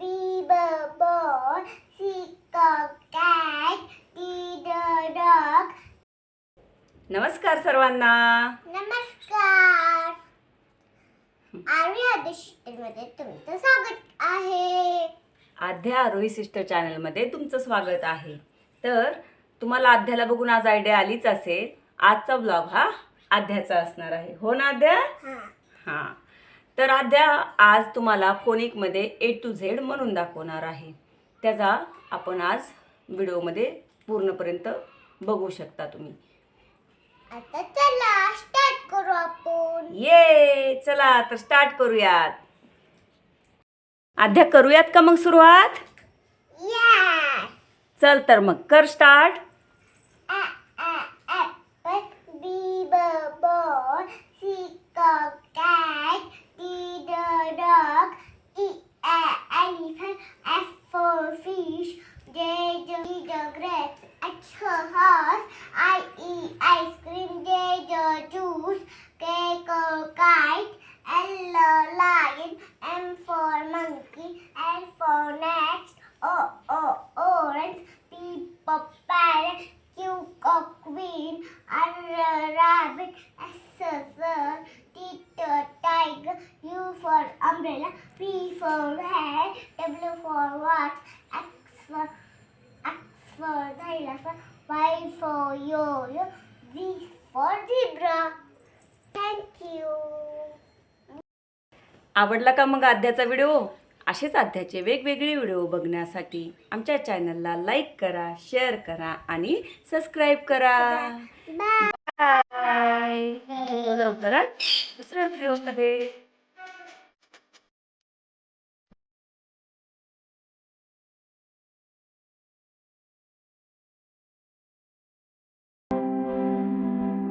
B the ball, C the cat, D the dog. नमस्कार सर्वांना. नमस्कार. आरोही आद्या सिस्टरमध्ये तुमचं स्वागत आहे. आद्या आरोही सिस्टर चॅनलमध्ये तुमचं स्वागत आहे. तर तुम्हाला आद्याला बघून आज आयडिया आलीच असेल. आजचा ब्लॉग हा आद्याचा असणार आहे, हो ना आद्या? हां. तर आद्या आज तुम्हाला फोनिकमध्ये A to Z म्हणून दाखवणार आहे. त्याचा आपण आज व्हिडिओमध्ये पूर्णपर्यंत बघू शकता तुम्ही. आता चला स्टार्ट करू आपण. ये चला तर स्टार्ट करूयात. आद्या करूयात का मग सुरुवात? या. चल तर मग कर start. Apple, B the ball, C the cat, D the dog, E elephant, F for fish, J the grapes, H for horse, I ice cream, J the juice, K for kite, L lion, M for monkey, N for next, O orange, P for parrot, Q for queen, R rabbit, S for T for tiger, U for umbrella, P for hat, W for watch, X for xylophone, Y for yo-yo, Z for zebra. Thank you. आवडला का मग आद्याचा video? असेच आद्याचे वेगवेगळे video बघण्यासाठी आमच्या चॅनलला like करा, share करा आणि सबस्क्राईब करा. Bye. बाय. दुसऱ्या व्हिडिओमध्ये